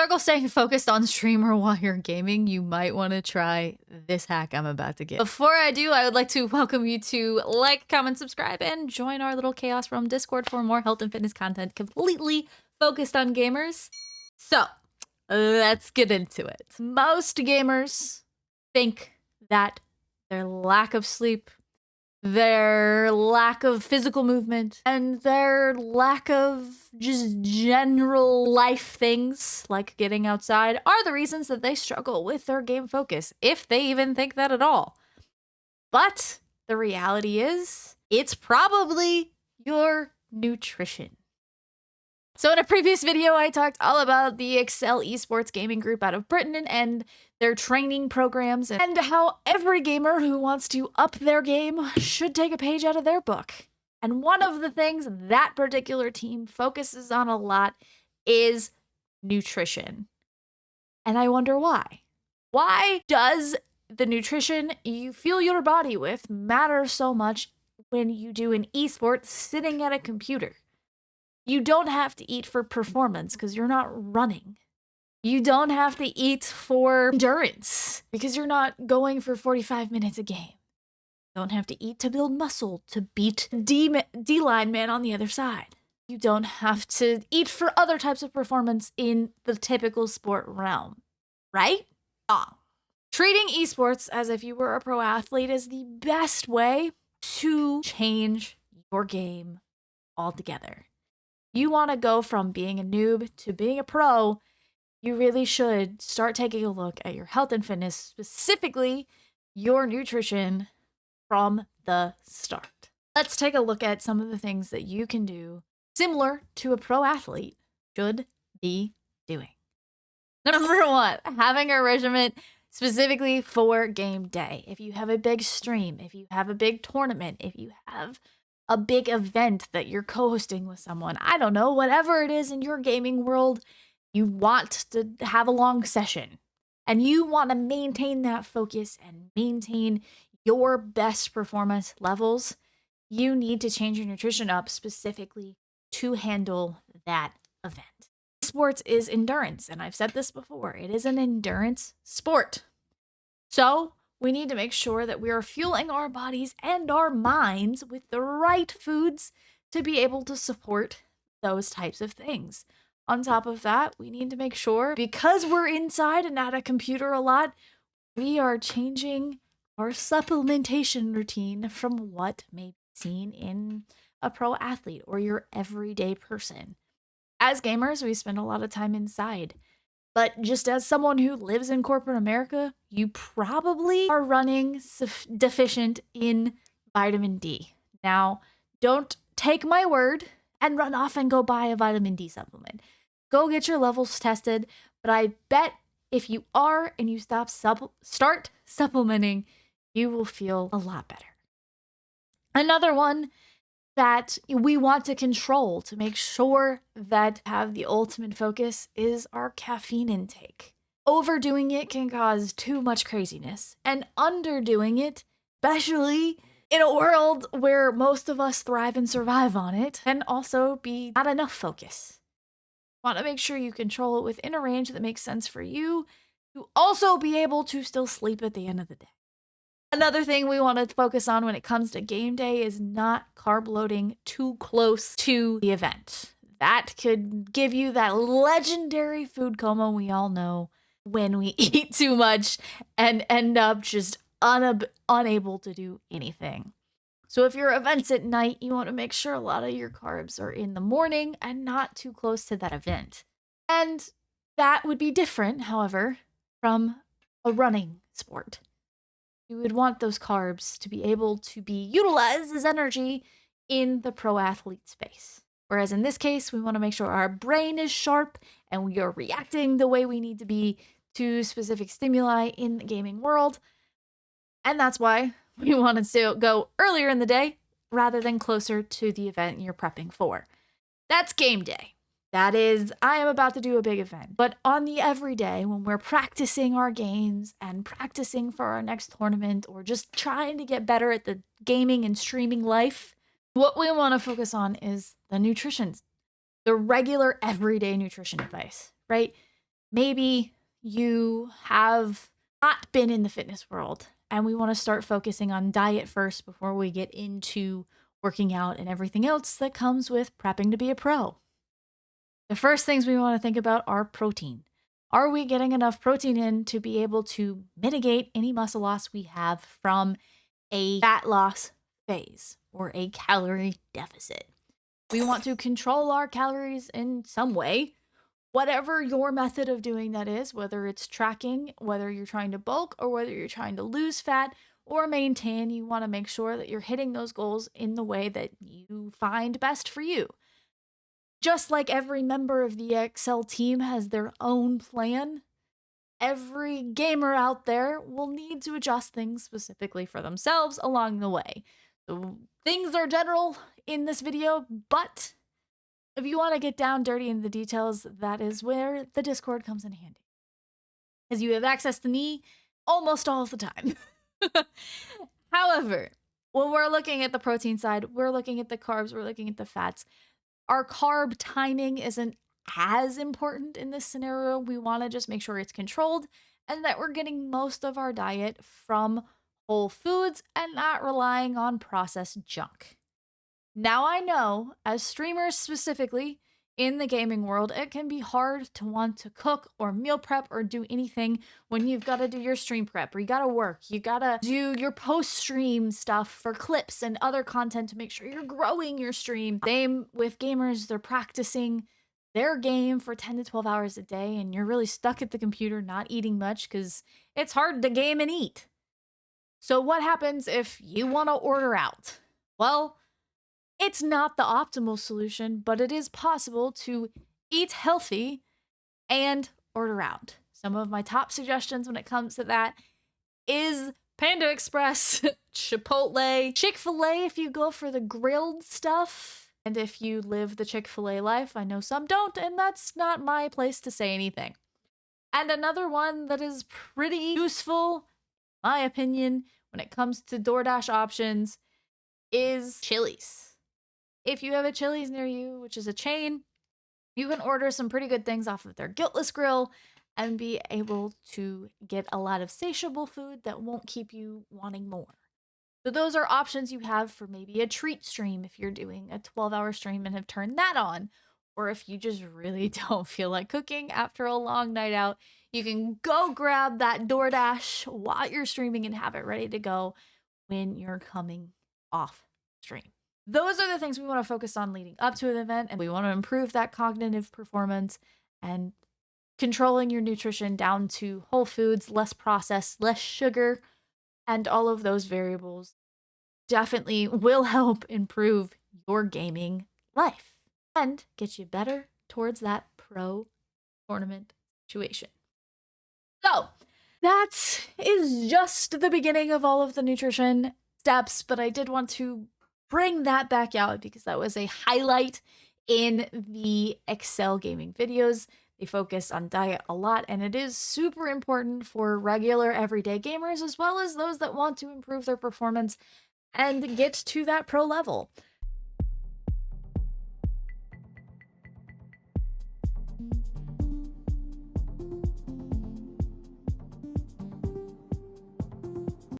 Struggle staying focused on streamer while you're gaming, you might want to try this hack I'm about to give. Before I do, I would like to welcome you to like, comment, subscribe, and join our little Chaos Realm Discord for more health and fitness content completely focused on gamers. So, let's get into it. Most gamers think that their lack of sleep, their lack of physical movement, and their lack of just general life things like getting outside are the reasons that they struggle with their game focus, if they even think that at all. But the reality is, it's probably your nutrition. So in a previous video, I talked all about the Excel Esports gaming group out of Britain and their training programs and how every gamer who wants to up their game should take a page out of their book. And one of the things that particular team focuses on a lot is nutrition. And I wonder why. Why does the nutrition you fuel your body with matter so much when you do an esport sitting at a computer? You don't have to eat for performance because you're not running. You don't have to eat for endurance because you're not going for 45 minutes a game. You don't have to eat to build muscle to beat D-line man on the other side. You don't have to eat for other types of performance in the typical sport realm, right? Wrong. Treating esports as if you were a pro athlete is the best way to change your game altogether. You want to go from being a noob to being a pro, you really should start taking a look at your health and fitness, specifically your nutrition, from the start. Let's take a look at some of the things that you can do similar to a pro athlete should be doing. Number one, having a regimen specifically for game day. If you have a big stream, if you have a big tournament, if you have a big event that you're co-hosting with someone, I don't know, whatever it is in your gaming world, you want to have a long session and you want to maintain that focus and maintain your best performance levels, you need to change your nutrition up specifically to handle that event. Sports is endurance, and I've said this before, it is an endurance sport. So we need to make sure that we are fueling our bodies and our minds with the right foods to be able to support those types of things. On top of that, we need to make sure, because we're inside and at a computer a lot, we are changing our supplementation routine from what may be seen in a pro athlete or your everyday person. As gamers, we spend a lot of time inside. But just as someone who lives in corporate America, you probably are running deficient in vitamin D. Now, don't take my word and run off and go buy a vitamin D supplement. Go get your levels tested, but I bet if you are and you start supplementing, you will feel a lot better. Another one that we want to control to make sure that have the ultimate focus is our caffeine intake. Overdoing it can cause too much craziness, and underdoing it, especially in a world where most of us thrive and survive on it, can also be not enough focus. Want to make sure you control it within a range that makes sense for you to also be able to still sleep at the end of the day. Another thing we want to focus on when it comes to game day is not carb loading too close to the event. That could give you that legendary food coma we all know when we eat too much and end up just unable to do anything. So if your event's at night, you want to make sure a lot of your carbs are in the morning and not too close to that event. And that would be different, however, from a running sport. You would want those carbs to be able to be utilized as energy in the pro athlete space. Whereas in this case, we want to make sure our brain is sharp and we are reacting the way we need to be to specific stimuli in the gaming world. And that's why we want to go earlier in the day rather than closer to the event you're prepping for. That's game day. That is, I am about to do a big event. But on the everyday, when we're practicing our games and practicing for our next tournament or just trying to get better at the gaming and streaming life, what we want to focus on is the nutrition, the regular everyday nutrition advice, right? Maybe you have not been in the fitness world and we want to start focusing on diet first before we get into working out and everything else that comes with prepping to be a pro. The first things we want to think about are protein. Are we getting enough protein in to be able to mitigate any muscle loss we have from a fat loss phase or a calorie deficit? We want to control our calories in some way, whatever your method of doing that is, whether it's tracking, whether you're trying to bulk, or whether you're trying to lose fat or maintain. You want to make sure that you're hitting those goals in the way that you find best for you. Just like every member of the Excel team has their own plan, every gamer out there will need to adjust things specifically for themselves along the way. So things are general in this video, but if you want to get down dirty in the details, that is where the Discord comes in handy. Because you have access to me almost all of the time. However, when we're looking at the protein side, we're looking at the carbs, we're looking at the fats. Our carb timing isn't as important in this scenario. We want to just make sure it's controlled and that we're getting most of our diet from whole foods and not relying on processed junk. Now I know, as streamers specifically in the gaming world, it can be hard to want to cook or meal prep or do anything when you've got to do your stream prep or you got to work. You got to do your post-stream stuff for clips and other content to make sure you're growing your stream. Same with gamers, they're practicing their game for 10 to 12 hours a day and you're really stuck at the computer not eating much because it's hard to game and eat. So what happens if you want to order out? Well, it's not the optimal solution, but it is possible to eat healthy and order out. Some of my top suggestions when it comes to that is Panda Express, Chipotle, Chick-fil-A if you go for the grilled stuff. And if you live the Chick-fil-A life, I know some don't, and that's not my place to say anything. And another one that is pretty useful, in my opinion, when it comes to DoorDash options is Chili's. If you have a Chili's near you, which is a chain, you can order some pretty good things off of their Guiltless Grill and be able to get a lot of satiable food that won't keep you wanting more. So those are options you have for maybe a treat stream if you're doing a 12-hour stream and have turned that on. Or if you just really don't feel like cooking after a long night out, you can go grab that DoorDash while you're streaming and have it ready to go when you're coming off stream. Those are the things we want to focus on leading up to an event, and we want to improve that cognitive performance and controlling your nutrition down to whole foods, less processed, less sugar, and all of those variables definitely will help improve your gaming life and get you better towards that pro tournament situation. So that is just the beginning of all of the nutrition steps, but I did want to bring that back out because that was a highlight in the Excel gaming videos. They focus on diet a lot, and it is super important for regular everyday gamers as well as those that want to improve their performance and get to that pro level.